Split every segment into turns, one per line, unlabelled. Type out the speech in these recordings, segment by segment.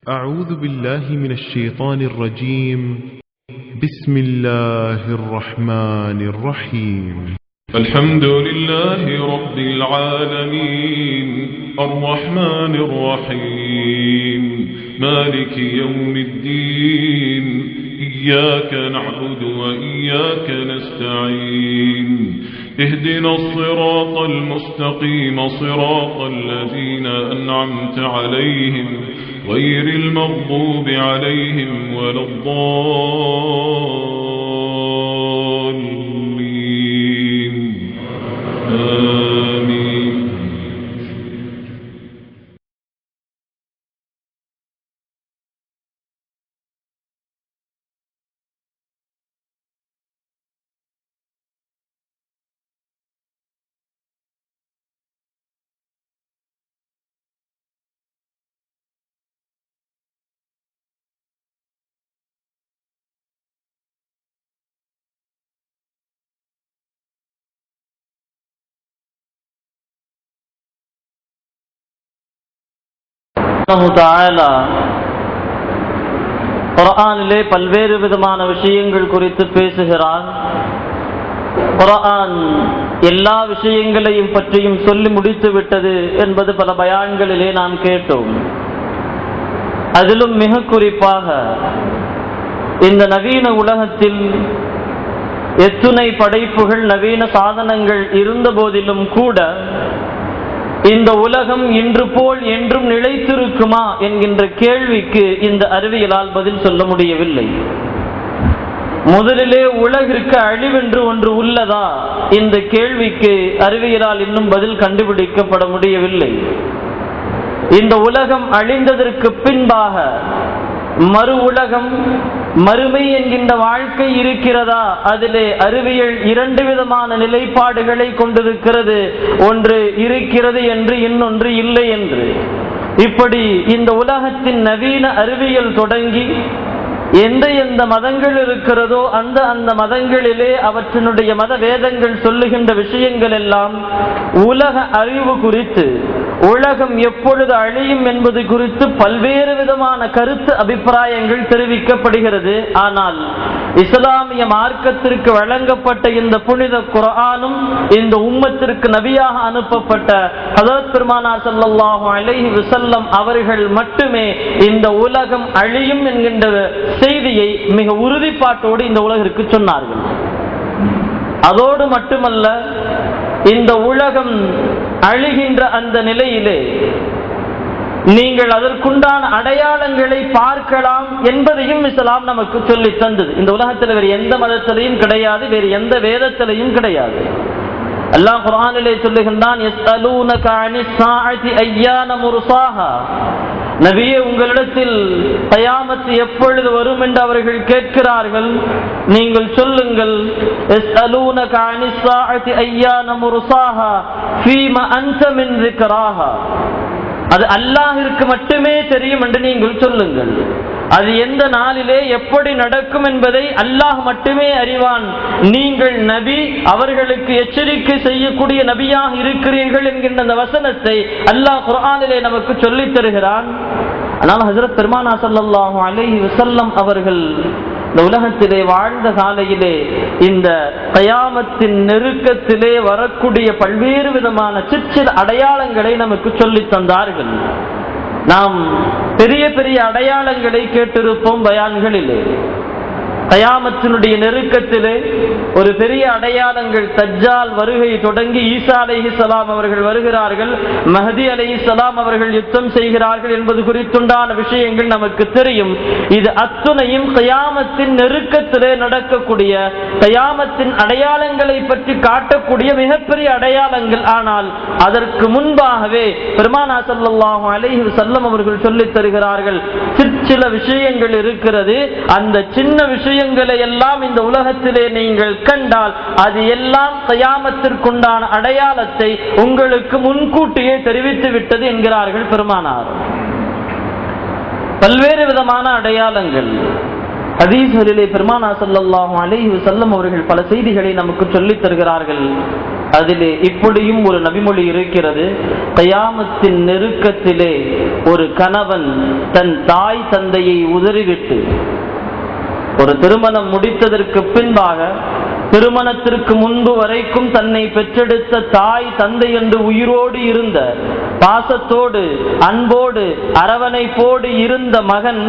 أعوذ بالله من الشيطان الرجيم. بسم الله الرحمن الرحيم.
الحمد لله رب العالمين الرحمن الرحيم مالك يوم الدين إياك نعبد وإياك نستعين اهدنا الصراط المستقيم صراط الذين أنعمت عليهم غير المغضوب عليهم ولا الضالين آمين.
குர்ஆனிலே பல்வேறு விதமான விஷயங்கள் குறித்து பேசுகிறார். குர்ஆன் எல்லா விஷயங்களையும் பற்றியும் சொல்லி முடித்து விட்டது என்பது பல பயான்களிலே நாம் கேட்டோம். அதிலும் மிக குறிப்பாக இந்த நவீன உலகத்தில் எத்துணை படைப்புகள் நவீன சாதனங்கள் இருந்த போதிலும் கூட இந்த உலகம் இன்று போல் என்றும் நிலைத்திருக்குமா என்கின்ற கேள்விக்கு இந்த அறிவியலால் பதில் சொல்ல முடியவில்லை. முதலிலே உலகிற்கு அழிவென்று ஒன்று உள்ளதா? இந்த கேள்விக்கு அறிவியலால் இன்னும் பதில் கண்டுபிடிக்கப்பட முடியவில்லை. இந்த உலகம் அழிந்ததற்கு பின்பாக மறு உலகம், மறுமை என்கின்ற வாழ்க்கை இருக்கிறதா? அதிலே அறிவியல் இரண்டு விதமான நிலைப்பாடுகளை கொண்டிருக்கிறது. ஒன்று இருக்கிறது என்று, இன்னொன்று இல்லை என்று. இப்படி இந்த உலகத்தின் நவீன அறிவியல் தொடங்கி எந்த மதங்கள் இருக்கிறதோ அந்த மதங்களிலே அவற்றினுடைய மத வேதங்கள் சொல்லுகின்ற விஷயங்கள் எல்லாம் உலக அறிவு குறித்து, உலகம் எப்பொழுது அழியும் என்பது குறித்து பல்வேறு விதமான கருத்து அபிப்பிராயங்கள் தெரிவிக்கப்படுகிறது. ஆனால் இஸ்லாமிய மார்க்கத்திற்கு வழங்கப்பட்ட இந்த புனித குர்ஆனும் இந்த உம்மத்திற்கு நபியாக அனுப்பப்பட்ட ஹஜ்ரத் பெருமானார் ஸல்லல்லாஹு அலைஹி வஸல்லம் அவர்கள் மட்டுமே இந்த உலகம் அழியும் என்கின்ற செய்தியை மிக உறுதிப்பாட்டோடு இந்த உலகிற்கு சொன்னார்கள். அதோடு மட்டுமல்ல, இந்த உலகம் அழிகின்ற அந்த நிலையிலே நீங்கள் அதற்குண்டான அடையாளங்களை பார்க்கலாம் என்பதையும் இஸ்லாம் நமக்கு சொல்லி தந்தது. இந்த உலகத்தில் வேறு எந்த மதத்திலையும் கிடையாது, வேறு எந்த வேதத்திலையும் கிடையாது. அல்லாஹ் குர்ஆனிலே சொல்லுகின்றான், யஸ்அலூனக அனிஸ் ஸாஅத்தி அய்யான முர்சாஹா. நபியே, உங்களிடத்தில் கயாமத் எப்பொழுது வரும் என்று அவர்கள் கேட்கிறார்கள். நீங்கள் சொல்லுங்கள், யஸ்அலூனக அனிஸ் ஸாஅத்தி அய்யான முர்சாஹா ஃபீமா அன்த மின் ذிக்ராஹா. அது அல்லாஹ்விற்கு மட்டுமே தெரியும் என்று நீங்கள் சொல்லுங்கள். அது எந்த நாளிலே எப்படி நடக்கும் என்பதை அல்லாஹ் மட்டுமே அறிவான். நீங்கள் நபி, அவர்களுக்கு எச்சரிக்கை செய்யக்கூடிய நபியாக இருக்கிறீர்கள் என்கின்ற அந்த வசனத்தை அல்லாஹ் குர்ஆனிலே நமக்கு சொல்லித் தருகிறான். ஆனால் ஹஜ்ரத் பெருமானார் ஸல்லல்லாஹு அலைஹி வஸல்லம் அவர்கள் இந்த உலகத்திலே வாழ்ந்த காலையிலே இந்த கயாமத்தின் நெருக்கத்திலே வரக்கூடிய பல்வேறு விதமான சிற்சில அடையாளங்களை நமக்கு சொல்லித் தந்தார்கள். நாம் பெரிய பெரிய அடையாளங்களை கேட்டிருப்போம் பயான்களிலே. கயாமத்தினுடைய நெருக்கத்திலே ஒரு பெரிய அடையாளங்கள், தஜ்ஜால் வருகை தொடங்கி ஈசா அலைஹிஸ்ஸலாம் அவர்கள் வருகிறார்கள், மஹதி அலைஹிஸ்ஸலாம் அவர்கள் யுத்தம் செய்கிறார்கள் என்பது குறித்துண்டான விஷயங்கள் நமக்கு தெரியும். இது அத்துணையும் கயாமத்தின் நெருக்கத்திலே நடக்கக்கூடிய கயாமத்தின் அடையாளங்களை பற்றி காட்டக்கூடிய மிகப்பெரிய அடையாளங்கள். ஆனால் அதற்கு முன்பாகவே பெருமானார் ஸல்லல்லாஹு அலைஹி வஸல்லம் அவர்கள் சொல்லித் தருகிறார்கள், சில விஷயங்கள் இருக்கிறது. அந்த சின்ன விஷயங்களை எல்லாம் இந்த உலகத்திலே நீங்கள் கண்டால் அது எல்லாம் கயாமத்திற்குண்டான அடையாளத்தை உங்களுக்கு முன்கூட்டியே தெரிவித்து விட்டது என்கிறார்கள் பெருமானார். பல்வேறு விதமான அடையாளங்கள் ஹதீஸ்களிலே பெருமானார் ஸல்லல்லாஹு அலைஹி வஸல்லம் அவர்கள் பல செய்திகளை நமக்கு சொல்லித் தருகிறார்கள். அதிலே இப்படியும் ஒரு நபிமொழி இருக்கிறது. கியாமத்தின் நெருக்கத்திலே ஒரு கணவன் தன் தாய் தந்தையை உதறிவிட்டு, ஒரு திருமணம் முடித்ததற்கு பின்பாக திருமணத்திற்கு முன்பு வரைக்கும் தன்னை பெற்றெடுத்த தாய் தந்தை என்று உயிரோடு இருந்த, பாசத்தோடு அன்போடு அரவணைப்போடு இருந்த மகன்,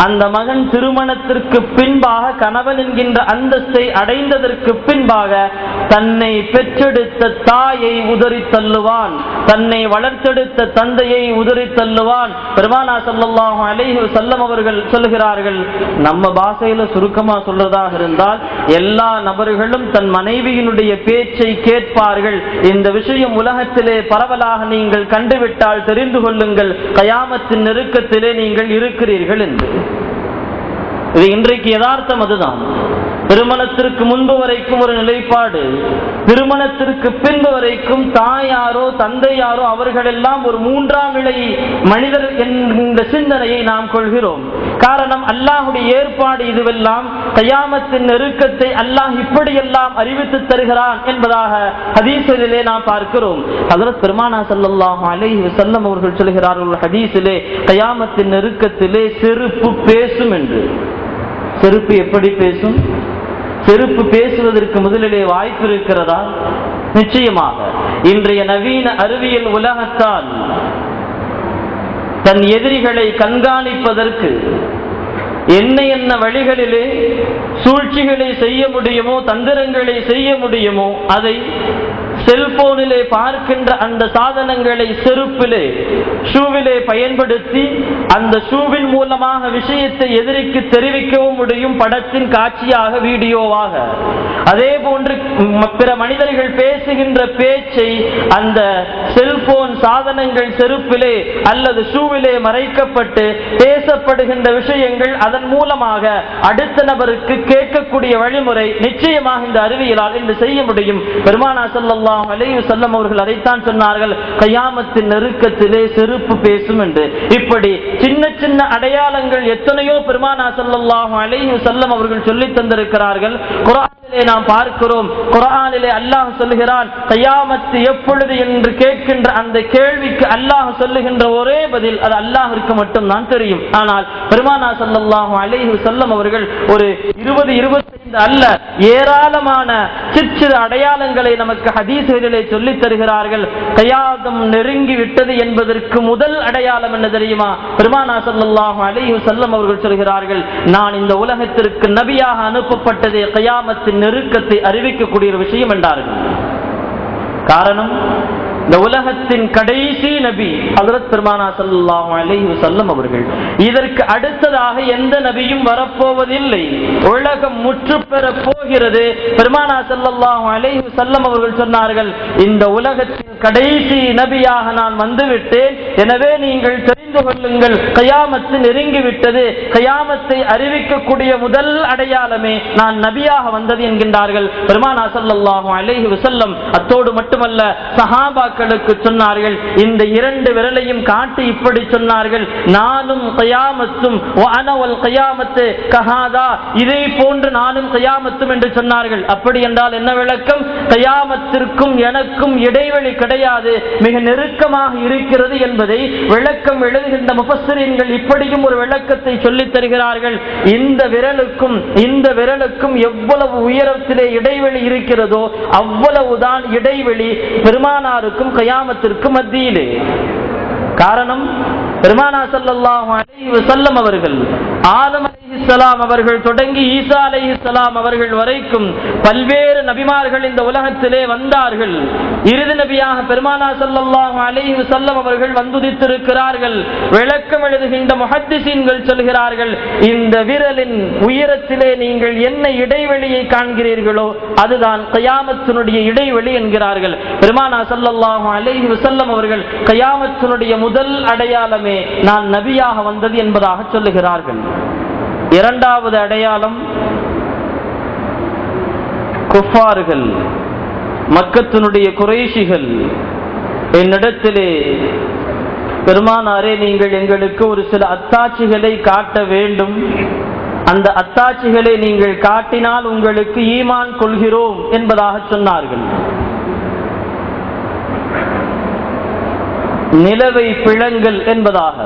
அந்த மகன் திருமணத்திற்கு பின்பாக கணவன் என்கின்ற அந்தஸ்தை அடைந்ததற்கு பின்பாக தன்னை பெற்றெடுத்த தாயை உதறி தள்ளுவான், தன்னை வளர்த்தெடுத்த தந்தையை உதறி தள்ளுவான். பெருமானா ஸல்லல்லாஹு அலைஹி வஸல்லம் அவர்கள் சொல்கிறார்கள், நம்ம பாஷையில சுருக்கமா சொல்றதாக இருந்தால், எல்லா நபர்களும் தன் மனைவியினுடைய பேச்சை கேட்பார்கள். இந்த விஷயம் உலகத்திலே பரவலாக நீங்கள் கண்டுவிட்டால் தெரிந்து கொள்ளுங்கள், கயாமத்தின் நெருக்கத்திலே நீங்கள் இருக்கிறீர்கள் என்று. இது இன்றைக்கு யதார்த்தம். அதுதான் திருமணத்திற்கு முன்பு வரைக்கும் ஒரு நிலைப்பாடு, திருமணத்திற்கு பின்பு வரைக்கும் தாயாரோ தந்தையாரோ அவர்களெல்லாம் ஒரு மூன்றாம் நிலை மனிதர் என்ற சிந்தனையை நாம் கொள்கிறோம். காரணம், அல்லாஹுடைய ஏற்பாடு இதுவெல்லாம். கயாமத்தின் நெருக்கத்தை அல்லாஹ் இப்படியெல்லாம் அறிவித்து தருகிறான் என்பதாக ஹதீஸிலே நாம் பார்க்கிறோம். ஹஜ்ரத் பெருமானா ஸல்லல்லாஹு அலைஹி வஸல்லம் அவர்கள் சொல்கிறார்கள் ஹதீஸிலே, கயாமத்தின் நெருக்கத்திலே செருப்பு பேசும் என்று. செருப்பு எப்படி பேசும்? செருப்பு பேசுவதற்கு முதலிலே வாய்ப்பு இருக்கிறதா? நிச்சயமாக. இன்றைய நவீன அறிவியல் உலகத்தால் தன் எதிரிகளை கண்காணிப்பதற்கு என்ன வழிகளிலே சூழ்ச்சிகளை செய்ய முடியுமோ, தந்திரங்களை செய்ய முடியுமோ, அதை செல்போனிலே பார்க்கின்ற அந்த சாதனங்களை செருப்பிலே, ஷூவிலே பயன்படுத்தி அந்த ஷூவின் மூலமாக விஷயத்தை எதிரிக்கு தெரிவிக்கவும் முடியும், படத்தின் காட்சியாக, வீடியோவாக. அதே போன்று பிற மனிதர்கள் பேசுகின்ற பேச்சை அந்த செல்போன் சாதனங்கள் செருப்பிலே அல்லது ஷூவிலே மறைக்கப்பட்டு பேசப்படுகின்ற விஷயங்கள் அதன் மூலமாக அடுத்த நபருக்கு கேட்கக்கூடிய வழிமுறை நிச்சயமாக இந்த அறிவியலால் இன்று செய்ய முடியும். பெருமானா ஸல்லல்லாஹு அலைஹி வஸல்லம் அவர்கள் அதைத்தான் சொன்னார்கள், கயாமத்தின் நெருக்கத்திலே செருப்பு பேசும் என்று. இப்படி சின்ன சின்ன அடையாளங்கள் எத்தனையோ பெருமானா ஸல்லல்லாஹு அலைஹி வஸல்லம் அவர்கள் சொல்லி தந்திருக்கிறார்கள். குர்ஆனிலே நாம் பார்க்கிறோம். குர்ஆனிலே அல்லாஹ் சொல்லுகிறான், கயாமத்து எப்பொழுது என்று கேட்கின்ற அந்த கேள்விக்கு அல்லாஹ் சொல்லுகின்ற ஒரே பதில், அது அல்லாஹ்விற்கு மட்டும் தான் தெரியும். ஆனால் பெருமானா ஸல்லல்லாஹு அலைஹி வஸல்லம் அவர்கள் ஒரு 20-25 அல்ல, ஏராளமான சிற்சிறு அடையாளங்களை நமக்கு ஹதீஸ்களிலே சொல்லி தருகிறார்கள். கயாமம் நெருங்கி விட்டது என்பதற்கு முதல் அடையாளம் என்ன தெரியுமா? பெருமானா ஸல்லல்லாஹு அலைஹி வஸல்லம் அவர்கள் சொல்கிறார்கள், நான் இந்த உலகத்திற்கு நபியாக அனுப்பப்பட்டதே கயாமத்தின் நெருக்கத்தை அறிவிக்கக்கூடிய ஒரு விஷயம் என்றார்கள். காரணம், இந்த உலகத்தின் கடைசி நபி ஹஜ்ரத் பெருமானா ஸல்லல்லாஹு அலைஹி வஸல்லம் அவர்கள். இதற்கு அடுத்ததாக எந்த நபியும் வரப்போவதில்லை. உலகம் முற்று பெற போகிறது. பெருமானா ஸல்லல்லாஹு அலைஹி வஸல்லம் அவர்கள் சொன்னார்கள், இந்த உலகத்தின் கடைசி நபியாக நான் வந்துவிட்டேன், எனவே நீங்கள் தெரிந்து கொள்ளுங்கள், கயாமத்து நெருங்கிவிட்டது. கயாமத்தை அறிவிக்கக்கூடிய முதல் அடையாளமே நான் நபியாக வந்தது என்கின்றார்கள் பெருமானா ஸல்லல்லாஹு அலைஹி வஸல்லம். அத்தோடு மட்டுமல்ல, சஹாபாக்களுக்கு சொன்னார்கள், இந்த 2 விரலையும் காட்டி இப்படி சொன்னார்கள், நானும் கயாமத்தும் வஅனவல் கயாமத்து கஹாதா, இதை போன்று நானும் கயாமத்தும் என்று சொன்னார்கள். அப்படி என்றால் என்ன விளக்கம்? கயாமத்திற்கும் எனக்கும் இடைவெளி கிடையாது, மிக நெருக்கமாக இருக்கிறது என்பதை விளக்கம் எழுதுகின்ற முஃபஸ்ஸிரீன்கள் இப்படியும் ஒரு விளக்கத்தை சொல்லித் தருகிறார்கள். இந்த விரலுக்கும் எவ்வளவு உயரத்திலே இடைவெளி இருக்கிறதோ அவ்வளவுதான் இடைவெளி பெருமானாருக்கும் கயாமத்திற்கும் மத்தியிலே. காரணம், பெருமானா ஸல்லல்லாஹு அலைஹி வஸல்லம் அவர்கள் ஆதம் அலைஹிஸ்ஸலாம் அவர்கள் தொடங்கி ஈசா அலைஹிஸ்ஸலாம் அவர்கள் வரைக்கும் பல்வேறு நபிமார்கள் இந்த உலகத்திலே வந்தார்கள். இறுதி நபியாக பெருமானா ஸல்லல்லாஹு அலைஹி வஸல்லம் அவர்கள் வந்துதித்திருக்கிறார்கள். விளக்கம் எழுதுகின்ற முஹத்திஸீன்கள் சொல்கிறார்கள், இந்த விரலின் உயரத்திலே நீங்கள் என்ன இடைவெளியை காண்கிறீர்களோ அதுதான் கயாமத்தினுடைய இடைவெளி என்கிறார்கள். பெருமானா ஸல்லல்லாஹு அலைஹி வஸல்லம் அவர்கள் கயாமத்தினுடைய முதல் அடையாளமே நான் நபியாக வந்தது என்பதாக சொல்லுகிறார்கள். இரண்டாவது அடையாளம், குஃபார்கள், மக்கத்தினுடைய குறைஷிகள் என்னிடத்திலே, பெருமானாரே நீங்கள் எங்களுக்கு ஒரு சில அத்தாட்சிகளை காட்ட வேண்டும், அந்த அத்தாட்சிகளை நீங்கள் காட்டினால் உங்களுக்கு ஈமான் கொள்கிறோம் என்பதாக சொன்னார்கள். நிலவை பிளங்கள் என்பதாக.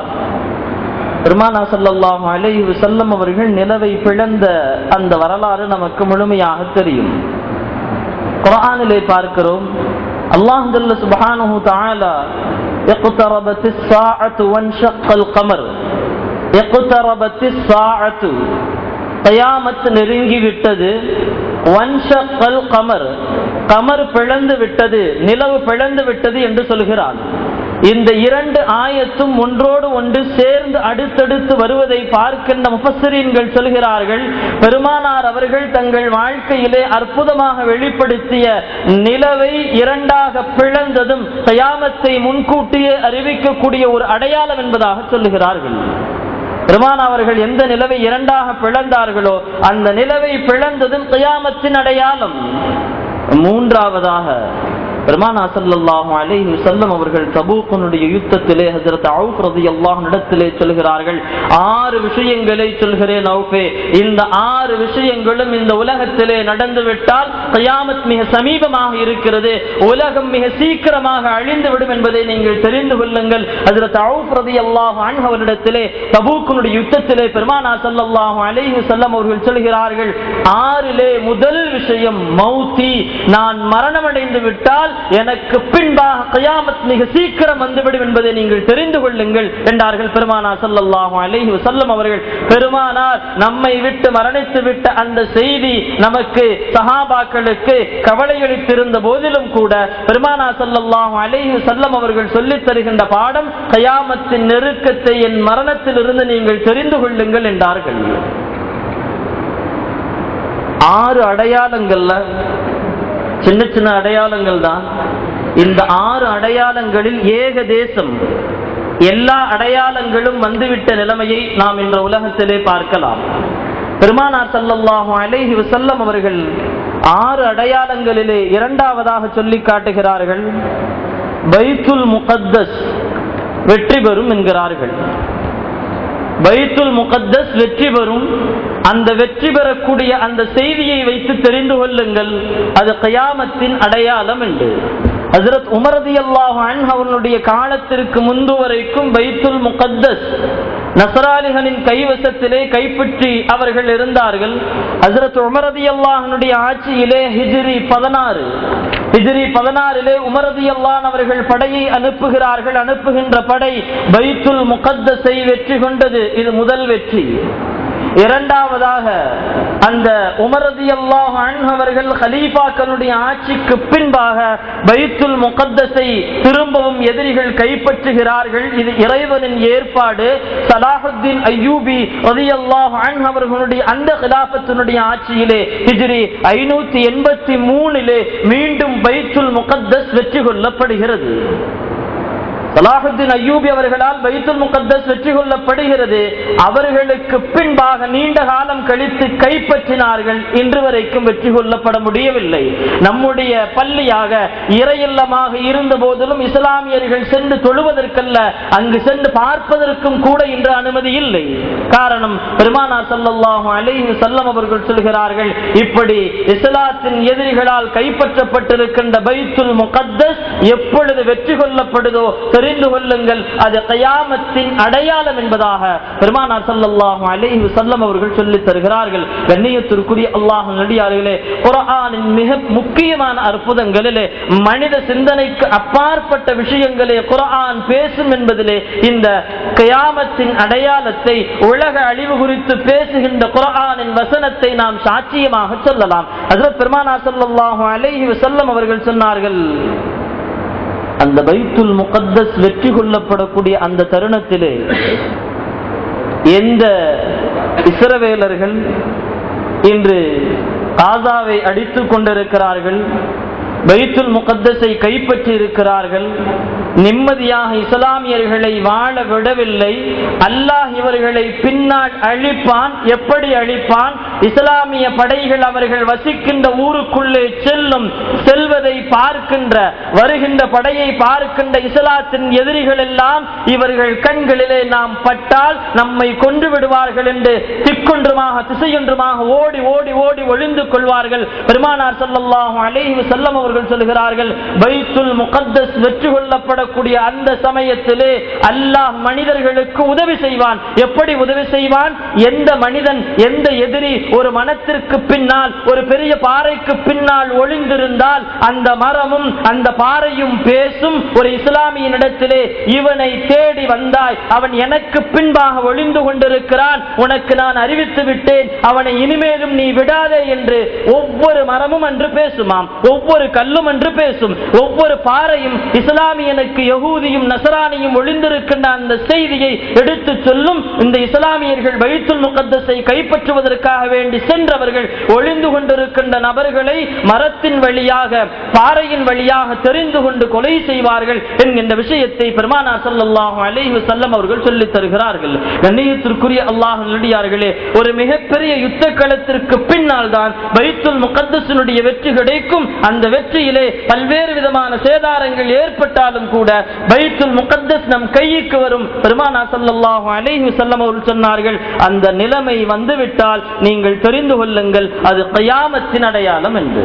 பெருமானா ஸல்லல்லாஹு அலைஹி வஸல்லம் அவர்கள் நிலவை பிளந்த அந்த வரலாறு நமக்கு முழுமையாக தெரியும். குர்ஆனிலே பார்க்கிறோம், அல்லாஹ் ஜல்ல சுப்ஹானஹு தஆலா இக்தரபத்திஸ் ஸாஅத்து வன்ஷக்கல் கமர், இக்தரபத்திஸ் ஸாஅத்து கியாமத் நெருங்கி விட்டது, வன்ஷக்கல் கமர் கமர் பிளந்து விட்டது, நிலவு பிளந்து விட்டது என்று சொல்கிறான். இந்த இரண்டு ஆயத்தும் ஒன்றோடு ஒன்று சேர்ந்து அடுத்தடுத்து வருவதை பார்க்கின்ற முஃபஸ்ஸிரீன்கள் சொல்கிறார்கள், பெருமானார் அவர்கள் தங்கள் வாழ்க்கையிலே அற்புதமாக வெளிப்படுத்திய நிலவை இரண்டாக பிளந்ததும் கியாமத்தை முன்கூட்டியே அறிவிக்கக்கூடிய ஒரு அடையாளம் என்பதாக சொல்லுகிறார்கள். பெருமான் அவர்கள் எந்த நிலவை இரண்டாக பிளந்தார்களோ அந்த நிலவை பிளந்ததும் கியாமத்தின் அடையாளம். மூன்றாவதாக பெருமானா ஸல்லல்லாஹு அலைஹி வஸல்லம் அவர்கள் தபூக்குனுடைய யுத்தத்திலே ஹஜ்ரத் அவுஃப் ரலியல்லாஹு அன்ஹு இடத்திலே சொல்கிறார்கள், 6 விஷயங்களை சொல்கிறேன் அவுஃபே, இந்த 6 விஷயங்களும் இந்த உலகத்திலே நடந்துவிட்டால் கியாமத் மிக சமீபமாக இருக்கிறது, உலகம் மிக சீக்கிரமாக அழிந்துவிடும் என்பதை நீங்கள் தெரிந்து கொள்ளுங்கள். ஹஜ்ரத் அவுஃப் ரலியல்லாஹு அன்ஹு அவரிடத்திலே தபூக்குனுடைய யுத்தத்திலே பெருமானா ஸல்லல்லாஹு அலைஹி வஸல்லம் அவர்கள் சொல்கிறார்கள், 6லே முதல் விஷயம் மௌத்தி, நான் மரணமடைந்து விட்டால் எனக்கு பின்பாக கியாமத் மிக சீக்கிரம் வந்துவிடும் என்பதை நீங்கள் தெரிந்து கொள்ளுங்கள் என்றார்கள் பெருமானார் ஸல்லல்லாஹு அலைஹி வஸல்லம் அவர்கள். பெருமானார் நம்மை விட்டு மரணித்து விட்ட அந்த செய்தி நமக்கு சஹாபாக்களுக்கு கவலையளித்திருந்த போதிலும் கூட பெருமானார் ஸல்லல்லாஹு அலைஹி வஸல்லம் அவர்கள் சொல்லித் தருகின்ற பாடம், கியாமத்தின் நெருக்கத்தை என் மரணத்திலிருந்து நீங்கள் தெரிந்து கொள்ளுங்கள் என்றார்கள். 6 அடையாளங்கள்ல சின்ன சின்ன அடையாளங்கள் தான். இந்த 6 அடையாளங்களில் ஏகதேசம் எல்லா அடையாளங்களும் வந்துவிட்ட நிலைமையை நாம் இன்ற உலகத்திலே பார்க்கலாம். பெருமானார் ஸல்லல்லாஹு அலைஹி வஸல்லம் அவர்கள் 6 அடையாளங்களிலே இரண்டாவதாக சொல்லி காட்டுகிறார்கள், பைத்துல் முகத்தஸ் வெற்றி பெறும் என்கிறார்கள். பைத்துல் முகத்தஸ் வெற்றி பெறும். அந்த வெற்றி பெறக்கூடிய அந்த செய்தியை வைத்து தெரிந்து கொள்ளுங்கள், அது கியாமத்தின் அடையாளம் என்று. ஹஜ்ரத் உமர் ரலியல்லாஹு அன்ஹு அவர்களுடைய காலத்திற்கு முன்பு வரைக்கும் பைத்துல் முகத்தஸ் நஸ்ரானிகளின் கைவசத்திலே கைப்பற்றி அவர்கள் இருந்தார்கள். ஹஜ்ரத் உமர் ரலியல்லாஹு அன்ஹுடைய ஆட்சியிலே ஹிஜ்ரி 16 உமர் ரலியல்லாஹு அன்ஹு அவர்கள் படையை அனுப்புகிறார்கள். அனுப்புகின்ற படை பைத்துல் முகத்தஸை வெற்றி கொண்டது. இது முதல் வெற்றி. இரண்டாவதாக அந்த உமர் ரலியல்லாஹு அன்ஹு அவர்கள் கலீஃபாக்களுடைய ஆட்சிக்கு பின்பாக பைத்துல் முகத்தஸை திரும்பவும் எதிரிகள் கைப்பற்றுகிறார்கள். இது இறைவனின் ஏற்பாடு. ஸலாஹுத்தீன் அய்யூபி ரலியல்லாஹு அன்ஹு அவர்களுடைய அந்த கிலாஃபத்தினுடைய ஆட்சியிலே ஹிஜ்ரி 583 மீண்டும் பைத்துல் முகத்தஸ் வெற்றி கொள்ளப்படுகிறது. ஸலாஹுத்தீன் அய்யூபி அவர்களால் பைத்துல் முகத்தஸ் வெற்றி கொள்ளப்படுகிறது. அவர்களுக்கு பின்பாக நீண்ட காலம் கழித்து கைப்பற்றினார்கள். இன்று வரைக்கும் வெற்றி கொள்ளப்பட முடியவில்லை. நம்முடைய பள்ளியாக இறையில்லமாக இருந்த போதிலும் இஸ்லாமியர்கள் சென்று தொழுவதற்கல்ல, அங்கு சென்று பார்ப்பதற்கும் கூட இன்று அனுமதி இல்லை. காரணம், பெருமானார் ஸல்லல்லாஹு அலைஹி வஸல்லம் அவர்கள் சொல்கிறார்கள், இப்படி இஸ்லாத்தின் எதிரிகளால் கைப்பற்றப்பட்டிருக்கின்ற பைத்துல் முகத்தஸ் எப்பொழுது வெற்றி கொள்ளப்படுதோ தெரிந்து கொள்ளுங்கள், அது கியாமத்தின் அடையாளம் என்பதாக பெருமானார் ஸல்லல்லாஹு அலைஹி வஸல்லம் அவர்கள் சொல்லித் தருகிறார்கள். கண்ணியத்திற்குரிய அல்லாஹ்வின் நல்லடியார்களே, குர்ஆனின் மிக முக்கியமான அற்புதங்களிலே, மனித சிந்தனைக்கு அப்பாற்பட்ட விஷயங்களே குர்ஆன் பேசும் என்பதிலே இந்த கியாமத்தின் அடையாளத்தை, உலக அழிவு குறித்து பேசுகின்ற குர்ஆனின் வசனத்தை நாம் சாட்சியமாக சொல்லலாம். ஹஜ்ரத் பெருமானார் ஸல்லல்லாஹு அலைஹி வஸல்லம் அவர்கள் சொன்னார்கள், அந்த பைத்துல் முகத்தஸ் வெற்றி கொள்ளப்படக்கூடிய அந்த தருணத்திலே எந்த இஸ்ரவேலர்கள் இன்று காசாவை அடித்துக் கொண்டிருக்கிறார்கள், பைத்துல் முகத்தஸை கைப்பற்றி இருக்கிறார்கள், நிம்மதியாக இஸ்லாமியர்களை வாழ விடவில்லை, அல்லாஹ் இவர்களை பின்னால் அழிப்பான். எப்படி அழிப்பான்? இஸ்லாமிய படைகள் அவர்கள் வசிக்கின்ற ஊருக்குள்ளே செல்வதை பார்க்கின்ற, வருகின்ற படையை பார்க்கின்ற இஸ்லாத்தின் எதிரிகள் எல்லாம் இவர்கள் கண்களிலே நாம் பட்டால் நம்மை கொன்று விடுவார்கள் என்று திக்கொன்றுமாக திசையொன்றுமாக ஓடி ஓடி ஓடி ஒளிந்து கொள்வார்கள். பெருமானார் ஸல்லல்லாஹு அலைஹி வஸல்லம் அவர்கள் சொல்கிறார்கள், பைத்துல் முகத்தஸ் வெற்றி கொள்ளப்படக்கூடிய அந்த சமயத்திலே அல்லாஹ் மனிதர்களுக்கு உதவி செய்வான். எப்படி உதவி செய்வான்? எந்த மனிதன், எந்த எதிரி ஒரு மனத்திற்கு பின்னால், ஒரு பெரிய பாறைக்கு பின்னால் ஒளிந்திருந்தால் அந்த மரமும் அந்த பாறையும் பேசும். ஒரு இஸ்லாமியனிடத்திலே இவனை தேடி வந்தாய், அவன் எனக்கு பின்பாக ஒளிந்து கொண்டிருக்கிறான், உனக்கு நான் அறிவித்து விட்டேன், அவனை இனிமேலும் நீ விடாதே என்று ஒவ்வொரு மரமும் என்று பேசுமாம், ஒவ்வொரு கல்லும் என்று பேசும், ஒவ்வொரு பாறையும் இஸ்லாமியனுக்கு யகூதியும் நசரானியும் ஒளிந்திருக்கின்ற அந்த செய்தியை எடுத்து சொல்லும். இந்த இஸ்லாமியர்கள் பைத்துல் முகத்தஸை கைப்பற்றுவதற்காக வேண்டி சென்றவர்கள் ஒளிந்து கொண்டிருக்கின்ற நபர்களை மரத்தின் வழியாக, பாறையின் வழியாக தெரிந்து கொண்டு கொலை செய்வார்கள் என்கின்ற விஷயத்தை பெருமானார் ஸல்லல்லாஹு அலைஹி வஸல்லம் அவர்கள் சொல்லித் தருகிறார்கள். கண்ணியத்திற்குரிய அல்லாஹ் நல்லடியார்களே, ஒரு மிகப்பெரிய யுத்த களத்திற்கு பின்னால் தான் பைத்துல் முகத்தஸினுடைய வெற்றி கிடைக்கும். அந்த வெற்றியிலே பல்வேறு விதமான சேதாரங்கள் ஏற்பட்டாலும் கூட பைத்துல் முகத்தஸ் நம் கைக்கு வரும். பெருமானார் ஸல்லல்லாஹு அலைஹி வஸல்லம் அவர்கள் சொன்னார்கள், அந்த நிலைமை வந்துவிட்டால் நீங்கள் தெரிந்து கொள்ளுங்கள், அது கியாமத்தின் அடையாளம் என்று.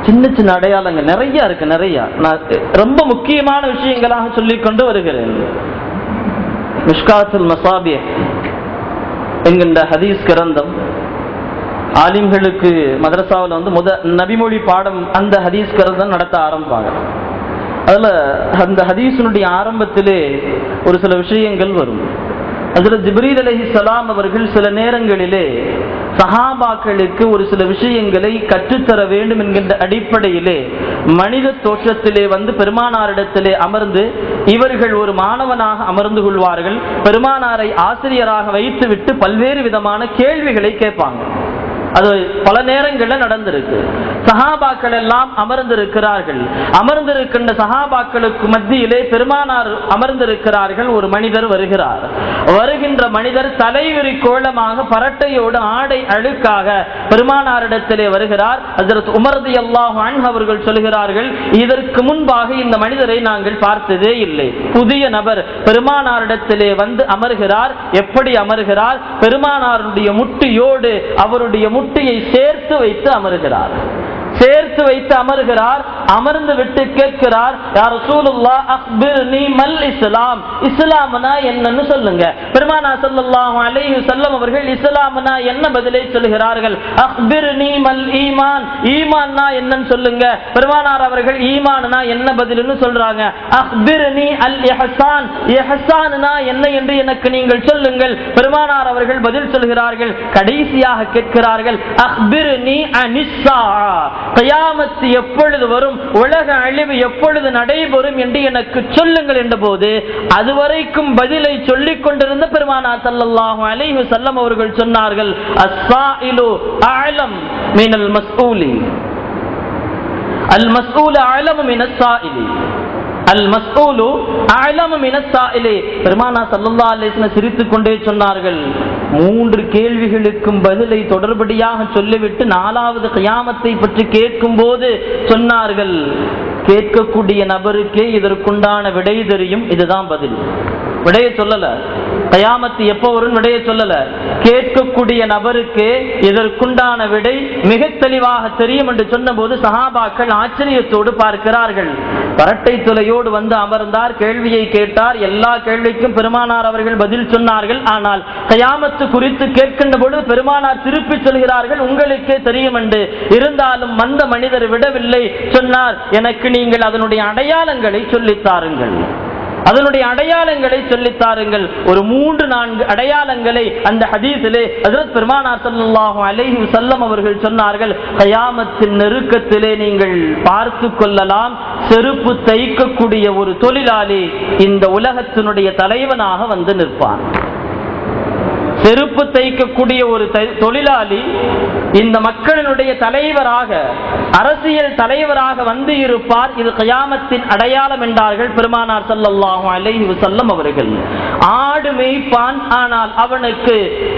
சின்ன சின்ன அடையாளங்கள் நிறைய இருக்கு, நிறைய. நான் ரொம்ப முக்கியமான விஷயங்களாக சொல்லிக் கொண்டு வருகிறேன். மிஷ்காத்துல் மசாபிஹ் என்கின்ற ஹதீஸ் கிரந்தம், ஆலிம்களுக்கு மதரசாவில் நபிமொழி பாடம் அந்த ஹதீஸ் கிரந்தம் நடத்த ஆரம்பிப்பாங்க. அதுல அந்த ஹதீஸினுடைய ஆரம்பத்திலே ஒரு சில விஷயங்கள் வரும். அதுல ஜிப்ரீல் அலைஹிஸ்ஸலாம் அவர்கள் சில நேரங்களிலே சஹாபாக்களுக்கு ஒரு சில விஷயங்களை கற்றுத்தர வேண்டும் என்கின்ற அடிப்படையிலே மனித தோற்றத்திலே வந்து பெருமானாரிடத்திலே அமர்ந்து, இவர்கள் ஒரு மாணவனாக அமர்ந்து கொள்வார்கள், பெருமானாரை ஆசிரியராக வைத்துவிட்டு பல்வேறு விதமான கேள்விகளை கேட்பாங்க. அது பல நேரங்களில் நடந்திருக்கு. சஹாபாக்கள் எல்லாம் அமர்ந்திருக்கிறார்கள். அமர்ந்திருக்கின்ற சஹாபாக்களுக்கு மத்தியிலே பெருமானார் அமர்ந்திருக்கிறார்கள். ஒரு மனிதர் வருகிறார். வருகின்ற மனிதர் தலைவிரி கோலமாக பரட்டையோடு ஆடை அழுக்காக பெருமானாரிடத்திலே வருகிறார். ஹஜ்ரத் உமர் ரலியல்லாஹு அன்ஹு அவர்கள் சொல்கிறார்கள், இதற்கு முன்பாக இந்த மனிதரை நாங்கள் பார்த்ததே இல்லை, புதிய நபர் பெருமானாரிடத்திலே வந்து அமர்கிறார். எப்படி அமர்கிறார்? பெருமானாருடைய முட்டியோடு அவருடைய முட்டியை சேர்த்து வைத்து அமர்கிறார். சேர்த்து வைத்து அமர்கிறார். அமர்ந்து விட்டு கேட்கிறார், யா ரசூலுல்லாஹ் அக்பிர்னி மல் இஸ்லாம், இஸ்லாம்னா என்னன்னு சொல்லுங்க. பெருமானார் ஸல்லல்லாஹு அலைஹி வஸல்லம் அவர்கள் இஸ்லாம்னா என்ன பதிலை சொல்கிறார்கள்? அக்பிர்னி மல் ஈமான், ஈமான்னா என்னன்னு சொல்லுங்க. பெருமானார் அவர்கள் ஈமான்னா என்ன பதில்னு சொல்றாங்க. அக்பிர்னி அல் இஹ்சான், இஹ்சான்னா என்ன என்று எனக்கு நீங்கள் சொல்லுங்கள். பெருமானார் அவர்கள் பதில் சொல்கிறார்கள். கடைசியாக கேட்கிறார்கள், அக்பிர்னி அனிஸ்ஸா, கியாமத் எப்பொழுது வரும், உலக அழிவு எப்பொழுது நடைபெறும் என்று எனக்கு சொல்லுங்கள் என்ற போது அதுவரைக்கும் பதிலை சொல்லிக் கொண்டிருந்த பெருமானார் ஸல்லல்லாஹு அலைஹி வஸல்லம் அவர்கள் சொன்னார்கள், அஸ்ஸாயிலு அஅலம் மினல் மஸ்ஊலி, அல் மஸ்ஊலு அஅலமு மினஸ் ஸாயிலி, அல் மஸ்ஊலு அஅலமு மினஸ் ஸாயிலி. பெருமானார் ஸல்லல்லாஹு அலைஹி வஸல்லம் சிரித்துக் கொண்டே சொன்னார்கள், 3 கேள்விகளுக்கும் பதிலை தொடர்படியாக சொல்லிவிட்டு 4வது கியாமத்தை பற்றி கேட்கும் போது சொன்னார்கள், கேட்கக்கூடிய நபருக்கே இதற்குண்டான விடை தெரியும், இதுதான் பதில். விடைய சொல்லல, கியாமத்து எப்போ வரும் விடைய சொல்லல, கேட்கக்கூடிய நபருக்கு இதற்குண்டான விடை மிக தெளிவாக தெரியும் என்று சொன்ன போது சஹாபாக்கள் ஆச்சரியத்தோடு பார்க்கிறார்கள். பரட்டை துளையோடு வந்து அமர்ந்தார், கேள்வியை கேட்டார். எல்லா கேள்விக்கும் பெருமானார் அவர்கள் பதில் சொன்னார்கள். ஆனால் கியாமத்து குறித்து கேட்கின்ற பொழுது பெருமானார் திருப்பி சொல்கிறார்கள், உங்களுக்கே தெரியும் என்று. இருந்தாலும் அந்த மனிதர் விடவில்லை. சொன்னார், எனக்கு நீங்கள் அதனுடைய அடையாளங்களை சொல்லித்தாருங்கள், அதனுடைய அடையாளங்களை சொல்லித்தாருங்கள். ஒரு 3-4 அடையாளங்களை அந்த ஹதீஸிலே ஹஜ்ரத் பெருமானார் ஸல்லல்லாஹு அலைஹி வஸல்லம் அவர்கள் சொன்னார்கள். கியாமத்தின் நெருக்கத்திலே நீங்கள் பார்த்து கொள்ளலாம், செருப்பு தைக்கக்கூடிய ஒரு தொழிலாளி இந்த உலகத்தினுடைய தலைவனாக வந்து நிற்பான். செருப்பு தைக்கக்கூடிய ஒரு தொழிலாளி இந்த மக்களினுடைய தலைவராக, அரசியல் தலைவராக வந்து இருப்பார். இது கியாமத்தின் அடையாளம் என்றார்கள் பெருமானார் ஸல்லல்லாஹு அலைஹி வஸல்லம் அவர்கள். ஆடு மேய்ப்பான், ஆனால் அவனுக்கு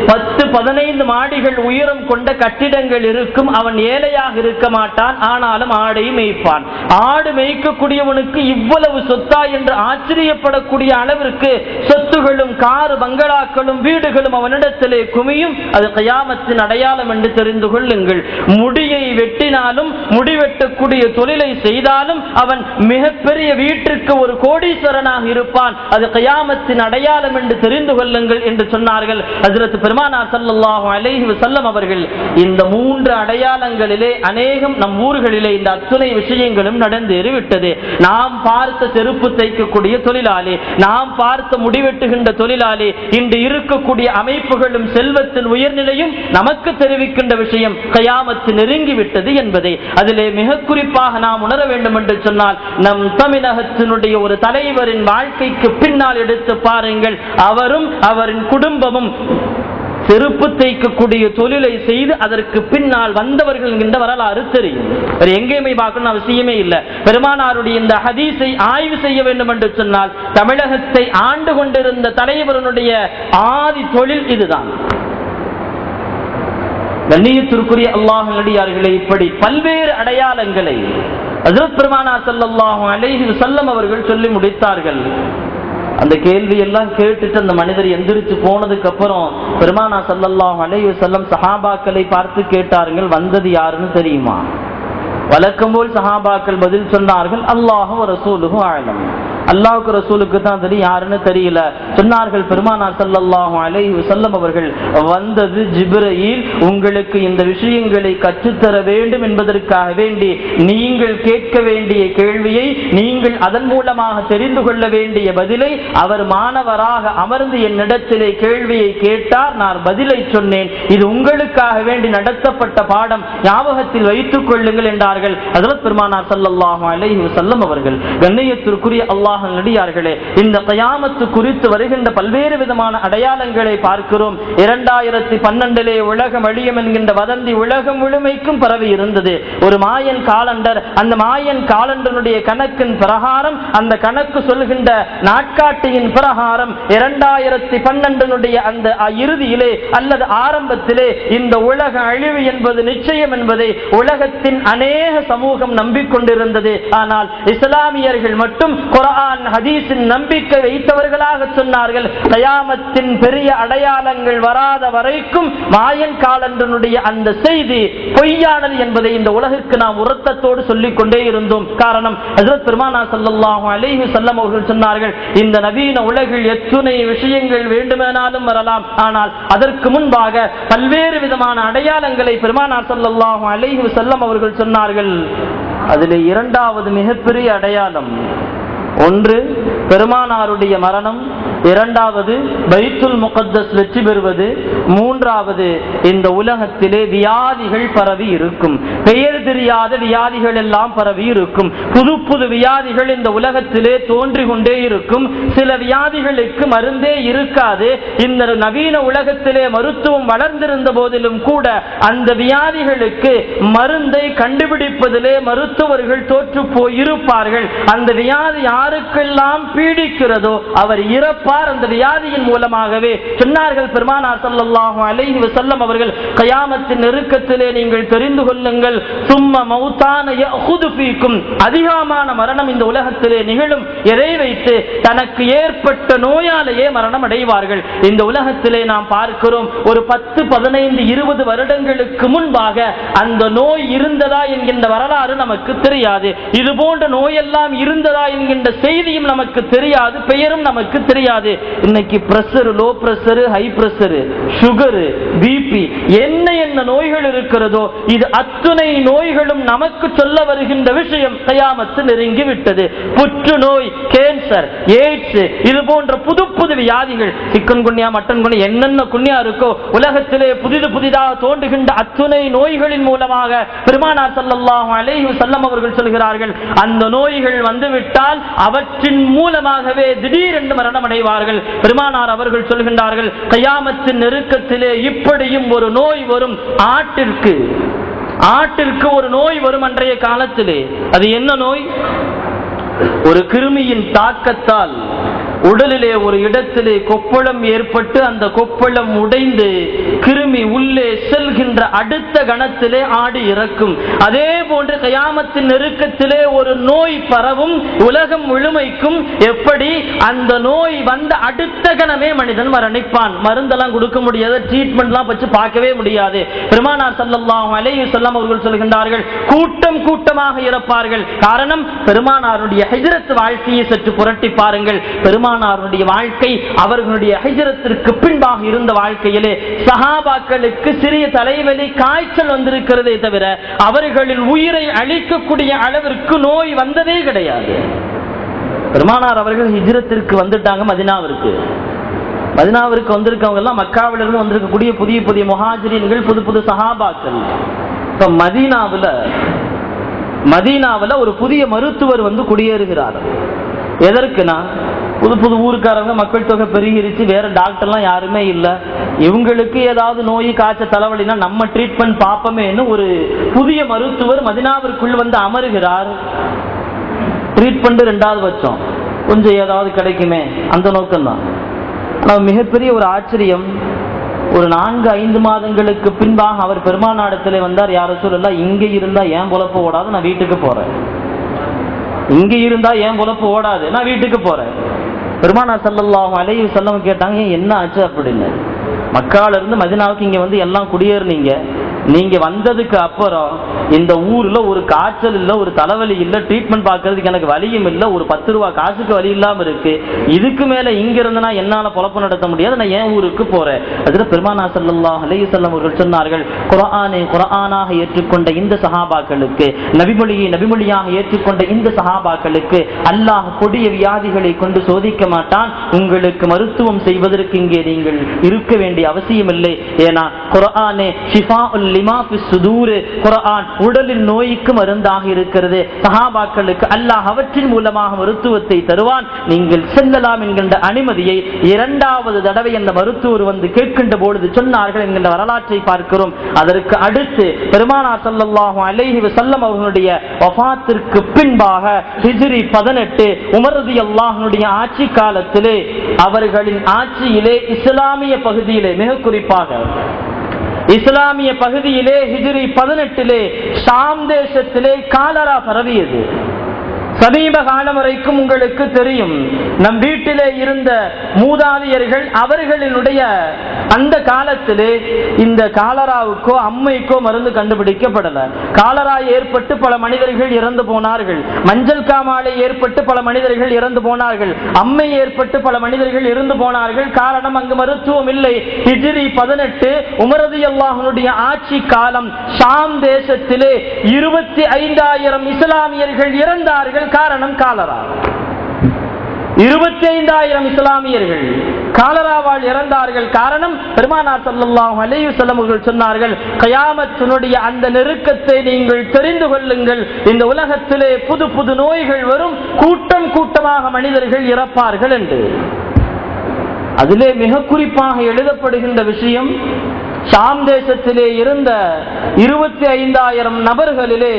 10-15 மாடிகள் உயரம் கொண்ட கட்டிடங்கள் இருக்கும். அவன் ஏழையாக இருக்க மாட்டான், ஆனாலும் ஆடை மேய்ப்பான். ஆடு மேய்க்கக்கூடியவனுக்கு இவ்வளவு சொத்தா என்று ஆச்சரியப்படக்கூடிய அளவிற்கு சொத்துகளும் காரு பங்களாக்களும் வீடுகளும் அவனிடத்திலே குமியும். அது கியாமத்தின் அடையாளம் என்று தெரிந்து கொள்ளுங்கள். முடியை வெட்டினாலும், முடி வெட்டக்கூடிய தொழிலை செய்தாலும் அவன் மிகப்பெரிய வீட்டிற்கு ஒரு கோடீஸ்வரனாக இருப்பான். அது கியாமத்தின் அடையாளம் என்று தெரிந்து கொள்ளுங்கள் என்று சொன்னார்கள் ஹஜ்ரத் பெருமானார் ஸல்லல்லாஹு அலைஹி வஸல்லம் அவர்கள். இந்த 3 அடையாளங்களிலே அநேகம் நம் ஊர்களிலே இந்த அத்துணை விஷயங்களும் நடந்தேறிவிட்டது. நாம் பார்த்த செருப்பு தைக்கக்கூடிய தொழிலாளி, நாம் பார்த்த முடிவெட்டுகின்ற தொழிலாளி, இன்று இருக்கக்கூடிய அமைப்புகளும் செல்வத்தின் உயர்நிலையும் நமக்கு தெரிவிக்கின்ற விஷயம் கியாமத்து நெருங்கிவிட்டது என்பதை அதிலே மிக குறிப்பாக நாம் உணர வேண்டும் என்று சொன்னால், நம் தமிழகத்தினுடைய ஒரு தலைவரின் வாழ்க்கைக்கு பின்னால் எடுத்து பாருங்கள். அவரும் அவரின் குடும்பமும் செருப்பு தைக்கக்கூடிய தொழிலை செய்து அதற்கு பின்னால் வந்தவர்கள் என்ற வரலாறு தெரியும். எங்கேயுமே பார்க்கணும் அவசியமே இல்லை. பெருமானாருடைய இந்த ஹதீஸை ஆய்வு செய்ய வேண்டும் என்று சொன்னால், தமிழகத்தை ஆண்டு கொண்டிருந்த தலைவருடைய ஆதி தொழில் இதுதான். கண்ணியத்திற்குரிய அல்லாஹ்வின் அடியார்களே, இப்படி பல்வேறு அடையாளங்களை ஹஜ்ரத் பெருமானார் ஸல்லல்லாஹு அலைஹி வஸல்லம் அவர்கள் சொல்லி முடித்தார்கள். அந்த கேள்வி எல்லாம் கேட்டுட்டு அந்த மனிதர் எந்திரிச்சு போனதுக்கு அப்புறம் பெருமானார் ஸல்லல்லாஹு அலைஹி வஸல்லம் சஹாபாக்களை பார்த்து கேட்டார்கள், வந்தது யாருன்னு தெரியுமா? வழக்கம் போல் சஹாபாக்கள் பதில் சொன்னார்கள், அல்லாஹு வ ரசூலுஹு அஅலம். அல்லாஹ்வுக்கு ரசூலுக்கு தான் தெரியும், யாருன்னு தெரியல. சொன்னார்கள் பெருமானார் ஸல்லல்லாஹு அலைஹி வஸல்லம் அவர்கள், வந்தது ஜிப்ரீல், உங்களுக்கு இந்த விஷயங்களை கற்றுத்தர வேண்டும் என்பதற்காக வேண்டி நீங்கள் கேட்க வேண்டிய கேள்வியை, நீங்கள் அதன் மூலமாக தெரிந்து கொள்ள வேண்டிய பதிலை அவர் மாணவராக அமர்ந்து என்னிடத்திலே கேள்வியை கேட்டார், நான் பதிலை சொன்னேன். இது உங்களுக்காக வேண்டி நடத்தப்பட்ட பாடம், ஞாபகத்தில் வைத்துக் கொள்ளுங்கள் என்றார்கள் ஹஜ்ரத் பெருமானார் ஸல்லல்லாஹு அலைஹி வஸல்லம் அவர்கள். கண்ணியத்திற்குரிய அல்லாஹ் நடிகார்களே, இந்த கியாமத்து குறித்து வருகின்ற பல்வேறு விதமான அடையாளங்களை பார்க்கிறோம். 2012 உலகம் அழியும் என்கின்ற வதந்தி உலகம் முழுமைக்கும் பரவி இருந்தது. ஒரு மாயன் காலண்டர், அந்த மாயன் காலண்டருடைய கணக்கின் பிரகாரம், அந்த கணக்கு சொல்கின்ற நாட்காட்டியின் பிரகாரம் 2012 அந்த இறுதியிலே அல்லது ஆரம்பத்திலே இந்த உலக அழிவு என்பது நிச்சயம் என்பதை உலகத்தின் அநேக சமூகம் நம்பிக்கொண்டிருந்தது. ஆனால் இஸ்லாமியர்கள் மட்டும் குர்ஆன் ஹதீஸின் நம்பிக்கை வைத்தவர்களாக சொன்னார்கள், கியாமத்தின் பெரிய அடையாளங்கள் வராத வரைக்கும் மாயன் காலண்டனுடைய அந்த செய்தி பொய்யானது என்பதை இந்த உலகிற்கு நாம் உரத்தத்தோடு சொல்லிக் கொண்டே இருந்தோம். காரணம், ஹஜ்ரத் பெருமானார் ஸல்லல்லாஹு அலைஹி வஸல்லம் அவர்கள் சொன்னார்கள், இந்த நவீன உலகில் எத்துணை விஷயங்கள் வேண்டுமானாலும் வரலாம், ஆனால் அதற்கு முன்பாக பல்வேறு விதமான அடையாளங்களை பெருமானார் ஸல்லல்லாஹு அலைஹி வஸல்லம் அவர்கள் சொன்னார்கள். அதிலே 2வது மிகப்பெரிய அடையாளம், ஒன்று பெருமானாருடைய மரணம், 2வது பைத்துல் முகத்தஸ் வெற்றி பெறுவது, 3வது இந்த உலகத்திலே வியாதிகள் பரவி இருக்கும். பெயர் தெரியாத வியாதிகள் எல்லாம் பரவி இருக்கும். புது புது வியாதிகள் இந்த உலகத்திலே தோன்றி கொண்டே இருக்கும். சில வியாதிகளுக்கு மருந்தே இருக்காது. இந்த நவீன உலகத்திலே மருத்துவம் வளர்ந்திருந்த போதிலும் கூட அந்த வியாதிகளுக்கு மருந்தை கண்டுபிடிப்பதிலே மருத்துவர்கள் தோற்று போயிருப்பார்கள். அந்த வியாதி யாருக்கெல்லாம் பீடிக்கிறதோ அவர் இறப்பார். அந்த வியாதியின் மூலமாகவே சொன்னார்கள் பெருமானார் ஸல்லல்லாஹு அலைஹி வஸல்லம் அவர்கள், கியாமத்தின் நெருக்கத்திலே நீங்கள் தெரிந்து கொள்ளுங்கள், சும்ம மௌதான யஅஹுது ஃபீக்கும், அதிகமான மரணம் இந்த உலகத்திலே நிகழும். எதை வைத்து? தனக்கு ஏற்பட்ட நோயாலேயே மரணம் அடைவார்கள். இந்த உலகத்திலே நாம் பார்க்கிறோம், ஒரு 10, 15, 20 வருடங்களுக்கு முன்பாக அந்த நோய் இருந்ததா என்கின்ற வரலாறு நமக்கு தெரியாது. இது போன்ற நோயெல்லாம் இருந்ததா என்கின்ற செய்தியும் நமக்கு தெரியாது, பெயரும் நமக்கு தெரியாது. இன்னைக்கு pressure, low pressure, high pressure, sugar, BP, என்ன நோய்கள் இருக்கிறதோ இது அத்துணை நோய்களும் நமக்கு சொல்ல வருகின்ற விஷயம் கியாமத்து நெருங்கி விட்டது. புற்றுநோய், கேன்சர், எய்ட்ஸ், இது போன்ற புது புது வியாதிகள், சிக்கன் குன்யா, மட்டன் குன்யா, என்னென்ன குன்யா இருக்கோ உலகத்திலே புதிதாக தோன்றுகின்ற அத்துணை நோய்களின் மூலமாக பெருமானார் ஸல்லல்லாஹு அலைஹி வஸல்லம் அவர்கள் சொல்கிறார்கள், அந்த நோய்கள் வந்துவிட்டால் அவற்றின் மூலமாகவே திடீரென்று மரணம் அடைவார்கள். சொல்கிறார்கள். பெருமானார் அவர்கள் சொல்கின்றார்கள், கியாமத்தின் நெருக்கத்திலே இப்படியும் ஒரு நோய் வரும். ஆட்டிற்கு ஒரு நோய் வரும் அன்றைய காலத்திலே. அது என்ன நோய்? ஒரு கிருமியின் தாக்கத்தால் உடலிலே ஒரு இடத்திலே கொப்பளம் ஏற்பட்டு அந்த கொப்பளம் உடைந்து கிருமி உள்ளே செல்கின்ற அடுத்த கணத்திலே ஆடு இறக்கும். அதே போன்று கியாமத்தின் நெருக்கத்திலே ஒரு நோய் பரவும் உலகம் முழுமைக்கும். எப்படி? அந்த நோய் வந்த அடுத்த கணமே மனிதன் மரணிப்பான். மருந்தெல்லாம் கொடுக்க முடியாது, ட்ரீட்மெண்ட்லாம் வச்சு பார்க்கவே முடியாது. பெருமானார் ஸல்லல்லாஹு அலைஹி வஸல்லம் அவர்கள் சொல்கின்றார்கள், கூட்டம் கூட்டமாக இறப்பார்கள். காரணம், பெருமானாருடைய ஹிஜ்ரத் வாழ்க்கையை சற்று புரட்டி பாருங்கள். பெருமானாருடைய வாழ்க்கை அவர்களுடைய ஹிஜ்ரத்திற்கு பின்பாக இருந்த வாழ்க்கையிலே சஹாபாக்களுக்கு சிறிய தலைவலி காய்ச்சல் வந்திருக்கிறதே தவிர அவர்களின் உயிரை அழிக்கக்கூடிய அளவிற்கு நோய் வந்ததே கிடையாது. பெருமானார் அவர்கள் ஹிஜ்ரத்திற்கு வந்துட்டாங்க. மதீனாவிற்கு வந்திருக்கவங்க எல்லாம் மக்காவிலிருந்து வந்திருக்கக்கூடிய புதிய புதிய முஹாஜிரீன்கள், புது புது சஹாபாக்கள். இப்ப மதீனாவுல ஒரு புதிய மருத்துவர் வந்து குடியேறுகிறார். எதற்குனா, புது புது ஊருக்காரங்க, மக்கள் தொகை பெருகிருச்சு, வேற டாக்டர்லாம் யாருமே இல்லை, இவங்களுக்கு ஏதாவது நோய் காய்ச்சல் தலைவலினா நம்ம ட்ரீட்மெண்ட் பார்ப்போமேன்னு ஒரு புதிய மருத்துவர் மதீனாவிற்குள் வந்து அமருகிறார். ட்ரீட்மெண்ட் 2வது பட்சம், கொஞ்சம் ஏதாவது கிடைக்குமே அந்த நோக்கம்தான். ஆனால் மிகப்பெரிய ஒரு ஆச்சரியம், ஒரு 4-5 மாதங்களுக்கு பின்பாக அவர் பெருமானாரிடத்திலே வந்தார். யார சொல்லலாம், இங்கே இருந்தா ஏன் பொழப்பு ஓடாது, நான் வீட்டுக்கு போறேன். இங்கே இருந்தா ஏன் பொழப்பு ஓடாது, நான் வீட்டுக்கு போறேன். பெருமானார் ஸல்லல்லாஹு அலைஹி வஸல்லம் கேட்டாங்க, என்ன ஆச்சு அப்படின்னு. மக்கால இருந்து மதீனாவுக்கு இங்க வந்து எல்லாம் குடியேறினீங்க, நீங்க வந்ததுக்கு அப்புறம் இந்த ஊர்ல ஒரு காய்ச்சல் இல்ல, ஒரு தலைவலி இல்ல, ட்ரீட்மெண்ட் பார்க்கறதுக்கு எனக்கு வலியும் இல்ல, ஒரு 10 ரூபாய் காசுக்கு வலி இல்லாம இருக்கு, இதுக்கு மேல இங்க இருந்தனா என்னால பொழப்பு நடத்த முடியாது, நான் ஏன் ஊருக்கு போறேன். அதுல பெருமானார் ஸல்லல்லாஹு அலைஹி வஸல்லம் அவர்கள் சொன்னார்கள், குர்ஆனாக ஏற்றுக்கொண்ட இந்த சஹாபாக்களுக்கு, நபிமொழியாக ஏற்றுக்கொண்ட இந்த சஹாபாக்களுக்கு அல்லாஹ் கொடிய வியாதிகளை கொண்டு சோதிக்க மாட்டான். உங்களுக்கு மருத்துவம் செய்வதற்கு இங்கே நீங்கள் இருக்க வேண்டிய அவசியம் இல்லை. ஏன்னா குர்ஆனே ஷிஃபாஉல் லிமா ஃபிஸ் சுதூர், குர்ஆன் உடலின் நோய்க்கு மருந்தாக இருக்கிறது. சஹாபாக்களுக்கு அல்லாஹ் அவற்றின் மூலமாக மருத்துவத்தை தருவான், நீங்கள் செல்லலாம் என்கின்ற அனுமதியை 2வது தடவை அந்த மருத்துவர் வந்து கேட்கின்ற பொழுது சொன்னார்கள் என்கின்ற வரலாற்றை பார்க்கிறோம். அதற்கு அடுத்து பெருமானார் ஸல்லல்லாஹு அலைஹி வஸல்லம் அவர்களுடைய வஃபாத்திற்கு பின்பாக ஹிஜ்ரி 18 உமர் ரலியல்லாஹு அன்ஹுடைய ஆட்சி காலத்திலே, அவர்களின் ஆட்சியிலே இஸ்லாமிய பகுதியிலே, மிக குறிப்பாக இஸ்லாமிய பகுதியிலே ஹிஜ்ரி 18 ஷாம் தேசத்திலே காலரா பரவியது. சமீப காலம் வரைக்கும் உங்களுக்கு தெரியும், நம் வீட்டிலே இருந்த மூதாதையர்கள் அவர்களினுடைய அந்த காலத்திலே இந்த காலராவுக்கோ அம்மைக்கோ மருந்து கண்டுபிடிக்கப்படல. காலரா ஏற்பட்டு பல மனிதர்கள் இறந்து போனார்கள், மஞ்சள் காமாலை ஏற்பட்டு பல மனிதர்கள் இறந்து போனார்கள், அம்மை ஏற்பட்டு பல மனிதர்கள் இறந்து போனார்கள். காரணம், அங்கு மருத்துவம் இல்லை. ஹிஜ்ரி 18 உமர் ரலியல்லாஹு அன்ஹுடைய ஆட்சி காலம். ஷாம் தேசத்திலே 25,000 இஸ்லாமியர்கள் இறந்தார்கள். காரணம் காலரா. 25,000 இஸ்லாமியர்கள் காலராவால் இறந்தார்கள். காரணம், பெருமானார் ஸல்லல்லாஹு அலைஹி வஸல்லம் அவர்கள் சொன்னார்கள், கியாமத்தினுடைய அந்த நெருக்கத்தை நீங்கள் தெரிந்து கொள்ளுங்கள். இந்த உலகத்திலே புது புது நோய்கள் வரும், கூட்டம் கூட்டமாக மனிதர்கள் இறப்பார்கள் என்று. அதிலே மிக குறிப்பாக எழுதப்படுகின்ற விஷயம், ஷாம் தேசத்திலே இருந்த 25,000 நபர்களிலே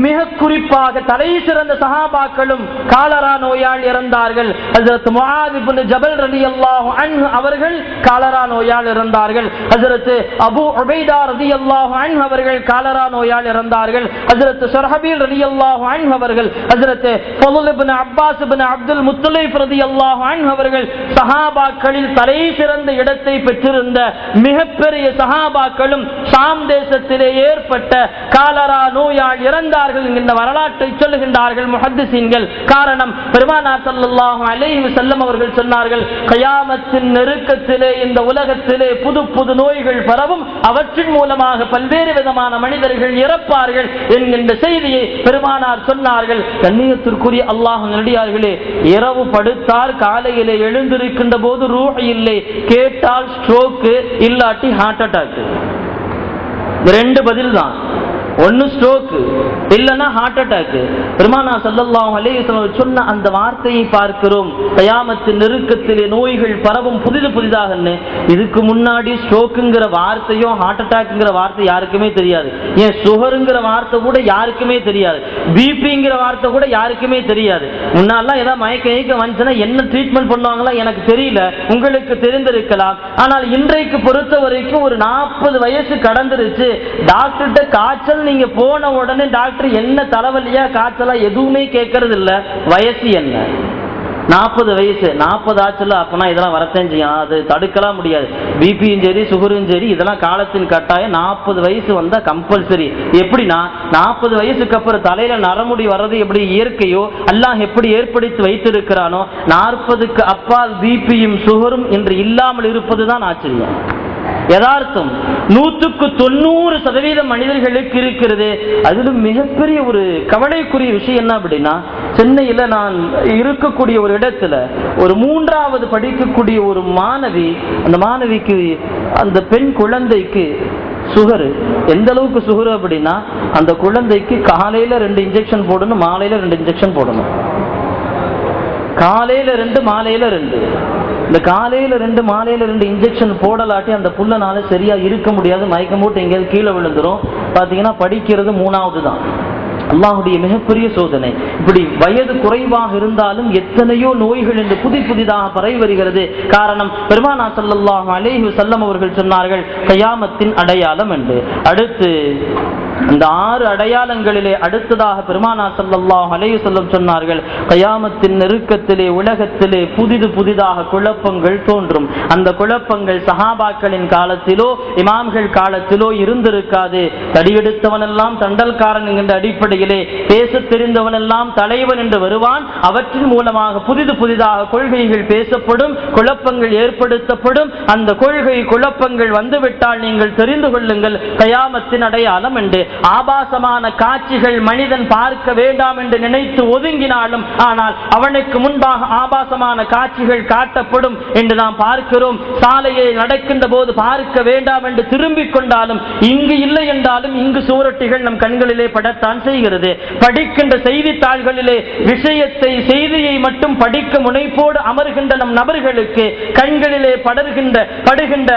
மிக குறிப்பாக தலை சிறந்த சஹாபாக்களும் காலரா நோயால் இறந்தார்கள். ஹஜ்ரத் முஆத் இப்னு ஜபல் ரலியல்லாஹு அன்ஹு அவர்கள் காலரா நோயால் இறந்தார்கள். ஹஜ்ரத் அபூ உபைதா ரலியல்லாஹு அன்ஹு அவர்கள் காலரா நோயால் இறந்தார்கள். ஹஜ்ரத் ஷர்ஹபீல் ரலியல்லாஹு அன்ஹு அவர்கள், ஹஜ்ரத் ஃபضل இப்னு அப்பாஸ் இப்னு அப்துல் முத்தலிப் ரலியல்லாஹு அன்ஹு அவர்கள் சஹாபாக்களில் தலை சிறந்த இடத்தை பெற்றிருந்த மிகப்பெரிய சஹாபாக்களும் ஷாம் தேசத்திலே ஏற்பட்ட காலரா நோயால் இறந்தார்கள் என்கின்ற வரலாற்றை சொல்லுகின்றார்கள் முஹத்திஸீன்கள். காரணம், பெருமானார் ஸல்லல்லாஹு அலைஹி வஸல்லம் அவர்கள் சொன்னார்கள், கியாமத்தின் நெருக்கத்திலே இந்த உலகத்திலே புது புது நோய்கள் பரவும், அவற்றின் மூலமாக பல்வேறு விதமான மனிதர்கள் இறப்பார்கள் என்கின்ற செய்தியை பெருமானார் சொன்னார்கள். கண்ணியத்திற்குரிய அல்லாஹ்வின் நல்லடியார்களே, இரவு படுத்தால் காலையிலே எழுந்திருக்கின்ற போது ரூஹ் இல்லை, கேட்டால் ஸ்ட்ரோக், இல்லாட்டி ஹார்ட் அட்டாக். 2 பதில் தான். ஒன்னு ஸ்ட்ரோக், இல்லைன்னா ஹார்ட் அட்டாக். பெருமானார் ஸல்லல்லாஹு அலைஹி வஸல்லம் சொன்ன அந்த வார்த்தையை பார்க்கிறோம், கயாமத்தின் நெருக்கத்திலே நோய்கள் பரவும் புதிது புதிதாக. இதுக்கு முன்னாடி ஸ்ட்ரோக்குங்கிற வார்த்தையோ ஹார்ட் அட்டாக்ங்கிற வார்த்தை யாருக்குமே தெரியாது. ஏன் சுகருங்கிற வார்த்தை கூட யாருக்குமே தெரியாது, பிபிங்கிற வார்த்தை கூட யாருக்குமே தெரியாது. முன்னாலாம் ஏதாவது மயக்க வந்துச்சுன்னா என்ன ட்ரீட்மெண்ட் பண்ணுவாங்களா எனக்கு தெரியல, உங்களுக்கு தெரிந்திருக்கலாம். ஆனால் இன்றைக்கு பொறுத்த வரைக்கும் ஒரு 40 வயசு கடந்துருச்சு, டாக்டர்கிட்ட காய்ச்சல் நீங்க போன உடனே டாக்டர் என்ன தலைவலியா காய்ச்சலா எதுவுமே கேட்கறது இல்ல. வயசு என்ன? 40 வயசு. 40 ஆச்சுல, அப்பனா இதெல்லாம் வரத்தான் செய்யும், அது தடுக்கலாம் முடியாது. பிபியும் சரி சுகரும் சரி இதெல்லாம் காலத்தின் கட்டாயம். 40 வயசு வந்தா கம்பல்சரி. எப்படின்னா 40 வயசுக்கு அப்புறம் தலையில நரமுடி வர்றது எப்படி இயற்கையோ அல்லாஹ் எப்படி ஏற்படுத்தி வைத்திருக்கிறானோ, 40க்கு அப்பால் பிபியும் சுகரும் இன்று இல்லாமல் இருப்பதுதான் ஆச்சரியம். யதார்த்தம் 100% மனிதர்களுக்கு இருக்கிறது. அதிலும் மிகப்பெரிய ஒரு கவலைக்குரிய விஷயம் என்ன அப்படின்னா, சென்னையில் நான் இருக்கக்கூடிய ஒரு இடத்துல ஒரு 3வது படிக்கக்கூடிய ஒரு மாணவி, அந்த மாணவிக்கு அந்த பெண் குழந்தைக்கு சுகர். எந்த அளவுக்கு சுகர் அப்படின்னா, அந்த குழந்தைக்கு காலையில 2 இன்ஜெக்ஷன் போடணும், மாலையில 2 இன்ஜெக்ஷன் போடணும். காலையில 2 மாலையில 2. இந்த காலையில 2 மாலையில 2 இன்ஜெக்ஷன் போடலாட்டி அந்த புள்ளனால சரியா இருக்க முடியாது, மயக்கம் போட்டு எங்கேயாவது கீழே விழுந்துரும். பாத்தீங்கன்னா படிக்கிறது 3வது தான். அல்லாஹ்வுடைய மிகப்பெரிய சோதனை. இப்படி வயது குறைவாக இருந்தாலும் எத்தனையோ நோய்கள் என்று புதிதாக பரவி வருகிறது. காரணம், பெருமானார் ஸல்லல்லாஹு அலைஹி வஸல்லம் அவர்கள் சொன்னார்கள், கயாமத்தின் அடையாளம் என்று. அடுத்து இந்த 6 அடையாளங்களிலே அடுத்ததாக பெருமானார் ஸல்லல்லாஹு அலைஹி வஸல்லம் சொன்னார்கள், கயாமத்தின் நெருக்கத்திலே உலகத்திலே புதிதாக குழப்பங்கள் தோன்றும். அந்த குழப்பங்கள் சஹாபாக்களின் காலத்திலோ இமாம்கள் காலத்திலோ இருந்திருக்காது. தடியெடுத்தவனெல்லாம் தண்டல்காரன் என்ற அடிப்படையிலே பேச தெரிந்தவனெல்லாம் தலைவன் என்று வருவான். அவற்றின் மூலமாக புதிதாக கொள்கைகள் பேசப்படும், குழப்பங்கள் ஏற்படுத்தப்படும். அந்த கொள்கை குழப்பங்கள் வந்துவிட்டால் நீங்கள் தெரிந்து கொள்ளுங்கள், கயாமத்தின் அடையாளம் என்று. ஆபாசமான காட்சிகள் மனிதன் பார்க்க வேண்டாம் என்று நினைத்து ஒதுங்கினாலும், ஆனால் அவனுக்கு முன்பாக ஆபாசமான காட்சிகள் காட்டப்படும் என்று நாம் பார்க்கிறோம். சாலையை நடக்கின்ற போது பார்க்க வேண்டாம் என்று திரும்பிக் கொண்டாலும், இங்கு இல்லை என்றாலும் இங்கு சுவரொட்டிகள் நம் கண்களிலே படத்தான் செய்கிறது. படிக்கின்ற செய்தித்தாள்களிலே செய்தியை மட்டும் படிக்க முனைப்போடு அமர்கின்ற நம் நபர்களுக்கு கண்களிலே படுகின்ற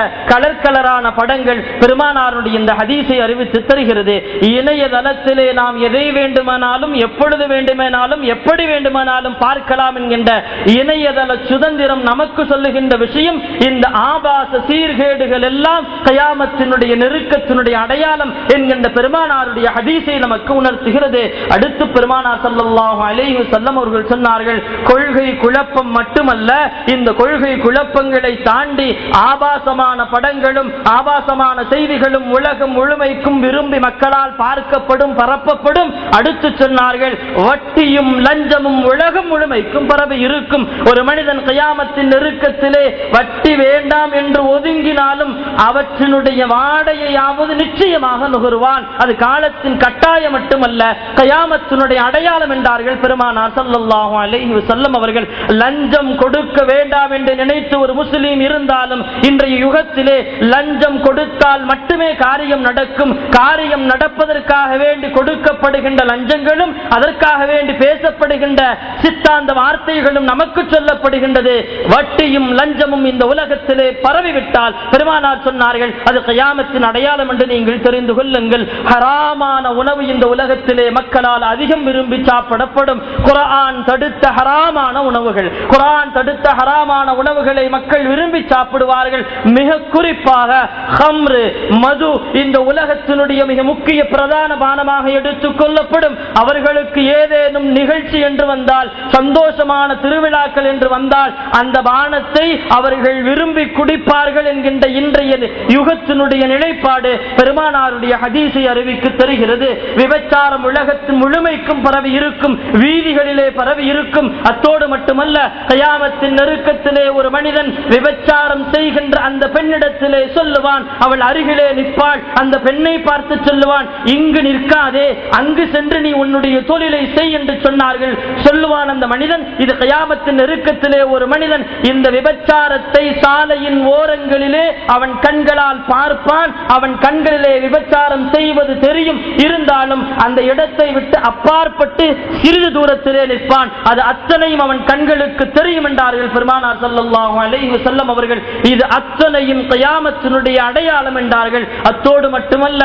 கலரான படங்கள் பெருமானாருடைய இந்த ஹதீஸை அறிவித்து தருகிறது. இணையதளத்திலே நாம் எதை வேண்டுமானாலும் எப்பொழுது வேண்டுமானாலும் எப்படி வேண்டுமானாலும் பார்க்கலாம் என்கின்ற இணையதள சுதந்திரம் நமக்கு சொல்லுகின்ற விஷயம், இந்த ஆபாச சீர்கேடுகள் எல்லாம் கயாமத்தினுடைய நெருக்கத்தினுடைய அடையாளம் என்கின்ற பெருமானாருடைய ஹதீஸை நமக்கு உணர்த்துகிறது. அடுத்து பெருமானார் ஸல்லல்லாஹு அலைஹி வஸல்லம் அவர்கள் சொன்னார்கள், கொள்கை குழப்பம் மட்டுமல்ல, இந்த கொள்கை குழப்பங்களை தாண்டி ஆபாசமான படங்களும் ஆபாசமான செய்திகளும் உலகம் முழுமைக்கும் விரும்பி மக்களால் பார்க்கப்படும், பரப்பப்படும். அடுத்து சொன்னார்கள், வட்டியும் லஞ்சமும் உலகம் முழுமைக்கும் பரவி இருக்கும். ஒரு மனிதன் கயாமத்தின் நெருக்கத்திலே வட்டி வேண்டாம் என்று ஒதுங்கினாலும் அவற்றினுடைய வாடையாவது நிச்சயமாக நுகருவான். அது காலத்தின் கட்டாயம் மட்டுமல்ல, கயாமத்தினுடைய அடையாளம் என்றார்கள் பெருமானார் ஸல்லல்லாஹு அலைஹி வஸல்லம் அவர்கள். லஞ்சம் கொடுக்க வேண்டாம் என்று நினைத்து ஒரு முஸ்லிம் இருந்தாலும் இன்றைய யுகத்திலே லஞ்சம் கொடுத்தால் மட்டுமே காரியம் நடக்கும். காரியம் நடப்பதற்காக வேண்டி கொடுக்கப்படுகின்ற லஞ்சங்களும் அதற்காக வேண்டி பேசப்படுகின்ற சித்தாந்த வார்த்தைகளும் நமக்கு சொல்லப்படுகின்றது. வட்டியும் லஞ்சமும் இந்த உலகத்திலே பரவிவிட்டால் பெருமானார் சொன்னார்கள், அது கயாமத்தின் அடையாளம் என்று நீங்கள் தெரிந்து கொள்ளுங்கள். ஹராமான உணவு இந்த உலகத்திலே மக்களால் அதிகம் விரும்பி சாப்பிடப்படும். குர்ஆன் தடுத்த ஹராமான உணவுகள், குர்ஆன் தடுத்த ஹராமான உணவுகளை மக்கள் விரும்பி சாப்பிடுவார்கள். மிக குறிப்பாக ஹம்ரு, மது இந்த உலகத்தினுடைய மிக முக்கிய பிரதான பானமாக எடுத்துக் கொள்ளப்படும். அவர்களுக்கு ஏதேனும் நிகழ்ச்சி என்று வந்தால், சந்தோஷமான திருவிழாக்கள் என்று வந்தால் அந்த பானத்தை அவர்கள் விரும்பி குடிப்பார்கள் என்கின்ற இன்றைய யுகத்தினுடைய நிலைப்பாடு பெருமானாருடைய ஹதீஸை அறிவிக்கு தருகிறது. விபச்சாரம் உலகத்தின் முழுமைக்கும் பரவி இருக்கும், வீதிகளிலே பரவி இருக்கும். அத்தோடு மட்டுமல்ல, கயாமத்தின் நெருக்கத்திலே ஒரு மனிதன் விபச்சாரம் செய்கின்ற அந்த பெண்ணிடத்திலே சொல்லுவான், அவள் அருகிலே நிற்பாள். அந்த பெண்ணை பார்த்து சொல்லுவான், இங்கு நிற்காதே, அங்கு சென்று நீ உன்னுடைய தொழிலை செய் என்று சொன்னார்கள். சொல்லுவான் அந்த மனிதன். இது கயாமத்தின் நெருக்கத்திலே ஒரு மனிதன் இந்த விபச்சாரத்தை சாலையின் ஓரங்களிலே அவன் கண்களால் பார்ப்பான், அவன் கண்களிலே விபச்சாரம் செய்வது தெரியும், இருந்தாலும் அந்த இடத்தை விட்டு அப்பாற்பட்டு சிறிது தூரத்திலே நிற்பான், அது அத்தனையும் அவன் கண்களுக்கு தெரியும் என்றார்கள் பெருமானார் ஸல்லல்லாஹு அலைஹி வஸல்லம் அவர்கள். இது அத்தனையும் கியாமத்தினுடைய அடையாளம் என்றார்கள். அத்தோடு மட்டுமல்ல,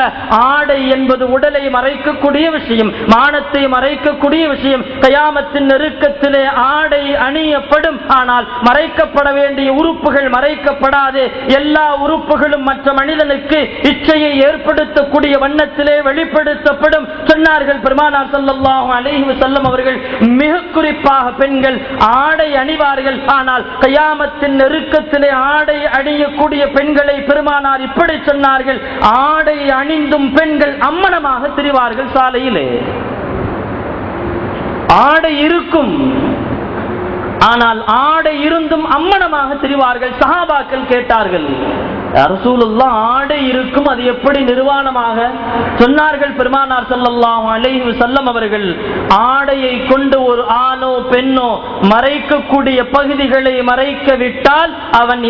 ஆடை என்பது உடலை மறைக்கக்கூடிய விஷயம், மானத்தை மறைக்கக்கூடிய விஷயம். கியாமத்தின் நெருக்கத்திலே ஆடை அணியப்படும், ஆனால் மறைக்கப்பட வேண்டிய உறுப்புகள் மறைக்கப்படாது. எல்லா உறுப்புகளும் மற்ற மனிதனுக்கு இச்சையை ஏற்படுத்தக்கூடிய வண்ணத்திலே வெளிப்படுத்தப்படும் சொன்னார்கள் பெருமானார் ஸல்லல்லாஹு அலைஹி வஸல்லம் அவர்கள். மிக குறிப்பாக பெண்கள் ஆடை அணிவார்கள், ஆனால் கியாமத்தின் நெருக்கத்திலே ஆடை அணியக்கூடிய பெண்களை பெருமானார் இப்படி சொன்னார்கள், ஆடை அணிந்தும் பெண்கள் அம்மனமாக திரிவார்கள் சாலையிலே. ஆடை இருக்கும், ஆனால் ஆடை இருந்தும் அம்மனமாக திரிவார்கள். சஹாபாக்கள் கேட்டார்கள், ரசூலுல்லாஹ் ஆடை இருக்கும், அது எப்படி நிர்வாணமாக? சொன்னார்கள் பெருமானார் ஸல்லல்லாஹு அலைஹி வஸல்லம் அவர்கள், ஆடையை கொண்டு ஒரு ஆணோ பெண்ணோ மறைக்கக்கூடிய பகுதிகளை மறைக்க விட்டால் அவன்